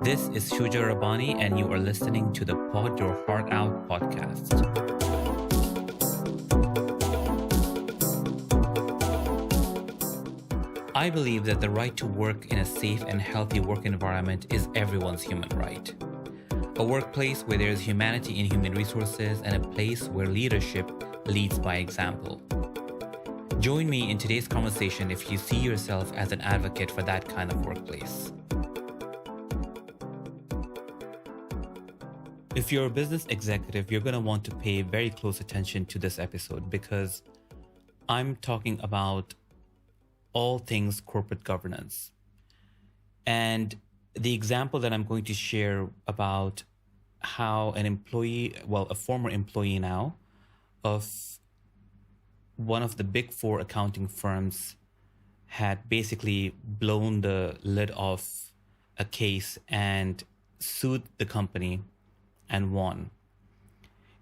This is Shuja Rabbani, and you are listening to the Pod Your Heart Out podcast. I believe that the right to work in a safe and healthy work environment is everyone's human right. A workplace where there is humanity in human resources and a place where leadership leads by example. Join me in today's conversation if you see yourself as an advocate for that kind of workplace. If you're a business executive, you're going to want to pay very close attention to this episode because I'm talking about all things corporate governance. And the example that I'm going to share about how a former employee now of one of the big four accounting firms had basically blown the lid off a case and sued the company and won.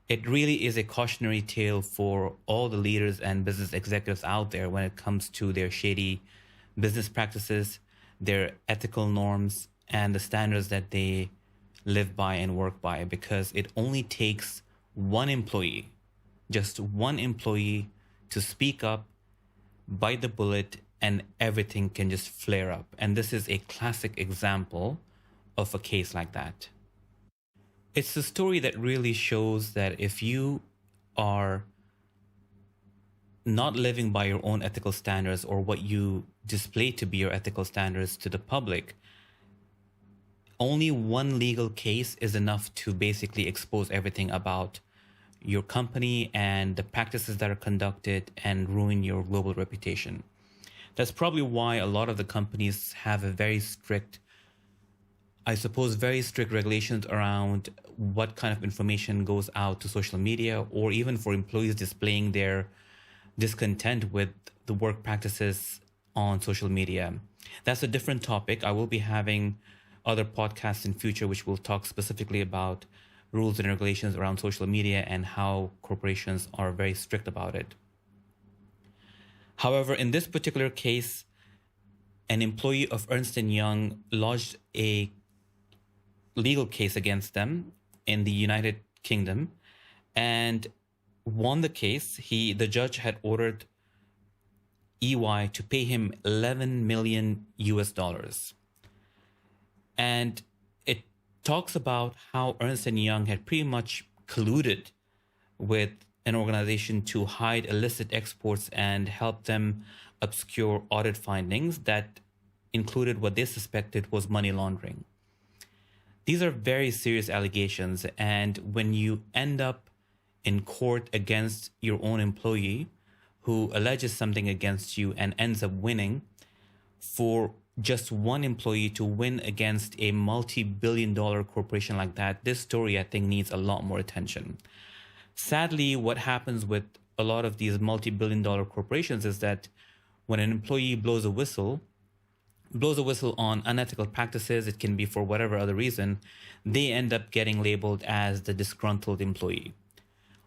It really is a cautionary tale for all the leaders and business executives out there when it comes to their shady business practices, their ethical norms, and the standards that they live by and work by, because it only takes one employee, just one employee, to speak up, bite the bullet, and everything can just flare up. And this is a classic example of a case like that. It's a story that really shows that if you are not living by your own ethical standards or what you display to be your ethical standards to the public, only one legal case is enough to basically expose everything about your company and the practices that are conducted and ruin your global reputation. That's probably why a lot of the companies have a very strict regulations around what kind of information goes out to social media, or even for employees displaying their discontent with the work practices on social media. That's a different topic. I will be having other podcasts in future which will talk specifically about rules and regulations around social media and how corporations are very strict about it. However, in this particular case, an employee of Ernst & Young lodged a legal case against them in the United Kingdom and won the case. The judge had ordered EY to pay him 11 million US dollars. And it talks about how Ernst & Young had pretty much colluded with an organization to hide illicit exports and help them obscure audit findings that included what they suspected was money laundering. These are very serious allegations, and when you end up in court against your own employee who alleges something against you and ends up winning, for just one employee to win against a multi-billion-dollar corporation like that, this story, I think, needs a lot more attention. Sadly, what happens with a lot of these multi-billion-dollar corporations is that when an employee blows a whistle on unethical practices, it can be for whatever other reason, they end up getting labeled as the disgruntled employee.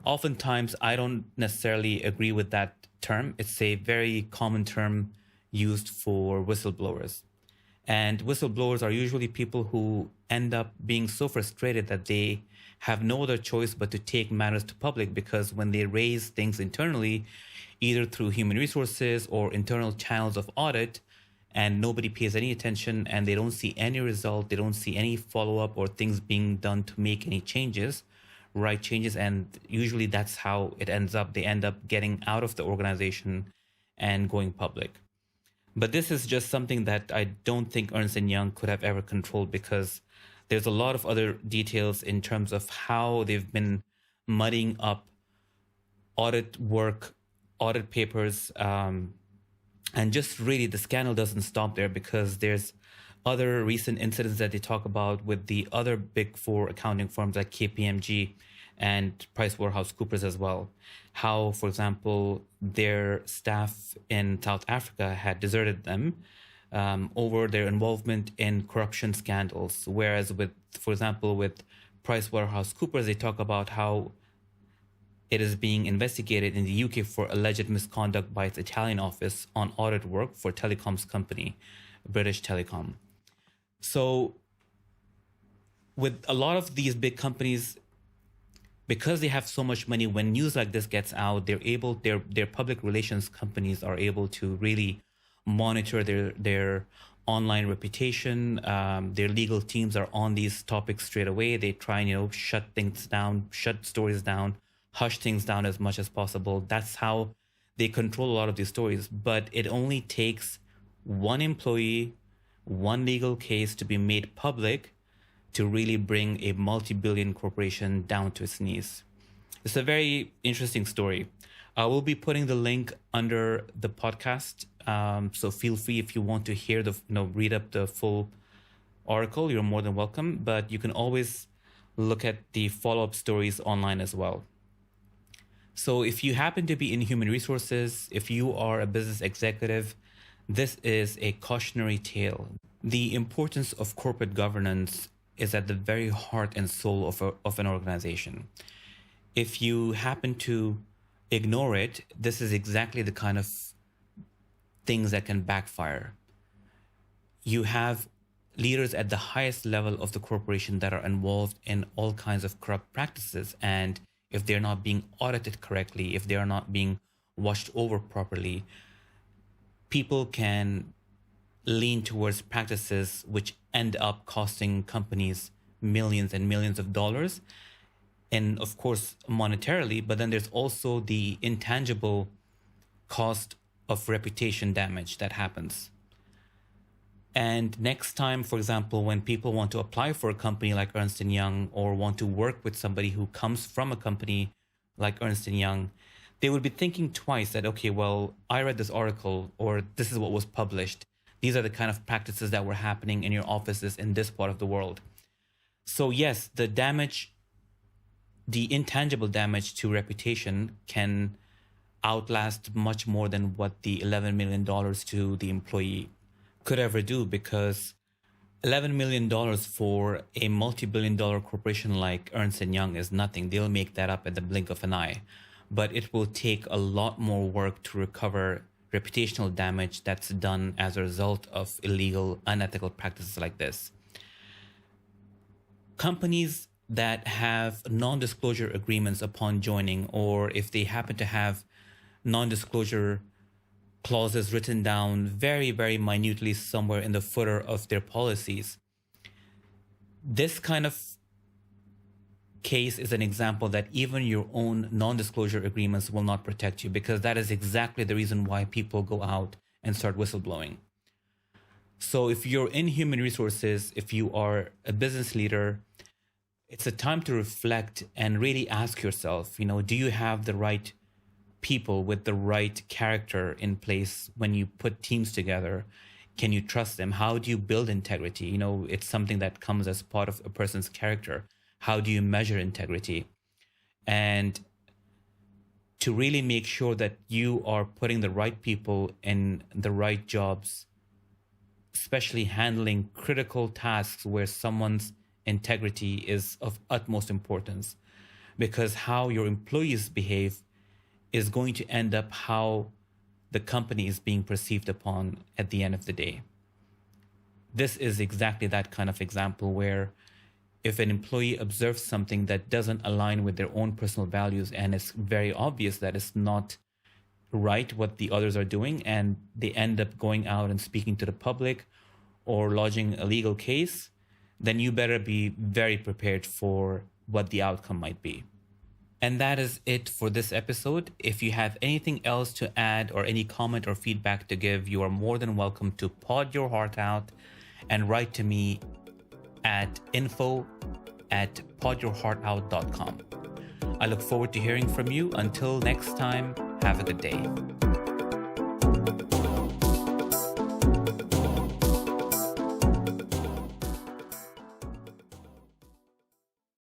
Oftentimes, I don't necessarily agree with that term. It's a very common term used for whistleblowers. And whistleblowers are usually people who end up being so frustrated that they have no other choice but to take matters to public, because when they raise things internally, either through human resources or internal channels of audit, and nobody pays any attention and they don't see any result, they don't see any follow-up or things being done to make any right changes, and usually that's how it ends up. They end up getting out of the organization and going public. But this is just something that I don't think Ernst & Young could have ever controlled, because there's a lot of other details in terms of how they've been muddying up audit work, audit papers, and just really the scandal doesn't stop there, because there's other recent incidents that they talk about with the other big four accounting firms like KPMG and PricewaterhouseCoopers as well. How, for example, their staff in South Africa had deserted them over their involvement in corruption scandals. Whereas for example, with PricewaterhouseCoopers, they talk about how it is being investigated in the UK for alleged misconduct by its Italian office on audit work for telecoms company, British Telecom. So with a lot of these big companies, because they have so much money, when news like this gets out, their public relations companies are able to really monitor their online reputation. Their legal teams are on these topics straight away. They try and shut things down, shut stories down, hush things down as much as possible. That's how they control a lot of these stories. But it only takes one employee, one legal case to be made public to really bring a multi-billion corporation down to its knees. It's a very interesting story. I will be putting the link under the podcast. So feel free, if you want to hear read up the full article, you're more than welcome. But you can always look at the follow-up stories online as well. So if you happen to be in human resources, if you are a business executive, this is a cautionary tale. The importance of corporate governance is at the very heart and soul of an organization. If you happen to ignore it, this is exactly the kind of things that can backfire. You have leaders at the highest level of the corporation that are involved in all kinds of corrupt practices. And if they're not being audited correctly, if they are not being watched over properly, people can lean towards practices which end up costing companies millions and millions of dollars. And of course, monetarily, but then there's also the intangible cost of reputation damage that happens. And next time, for example, when people want to apply for a company like Ernst & Young or want to work with somebody who comes from a company like Ernst & Young, they would be thinking twice that, okay, well, I read this article or this is what was published. These are the kind of practices that were happening in your offices in this part of the world. So yes, the damage, the intangible damage to reputation can outlast much more than what the $11 million to the employee could ever do, because $11 million for a multi-billion-dollar corporation like Ernst & Young is nothing. They'll make that up at the blink of an eye. But it will take a lot more work to recover reputational damage that's done as a result of illegal, unethical practices like this. Companies that have non-disclosure agreements upon joining, or if they happen to have non-disclosure clauses written down very, very minutely somewhere in the footer of their policies, this kind of case is an example that even your own non-disclosure agreements will not protect you, because that is exactly the reason why people go out and start whistleblowing. So if you're in human resources, if you are a business leader, it's a time to reflect and really ask yourself, do you have the right people with the right character in place when you put teams together? Can you trust them? How do you build integrity? It's something that comes as part of a person's character. How do you measure integrity? And to really make sure that you are putting the right people in the right jobs, especially handling critical tasks where someone's integrity is of utmost importance, because how your employees behave is going to end up how the company is being perceived upon at the end of the day. This is exactly that kind of example where if an employee observes something that doesn't align with their own personal values, and it's very obvious that it's not right what the others are doing, and they end up going out and speaking to the public or lodging a legal case, then you better be very prepared for what the outcome might be. And that is it for this episode. If you have anything else to add or any comment or feedback to give, you are more than welcome to pod your heart out and write to me at info@podyourheartout.com. I look forward to hearing from you. Until next time, have a good day.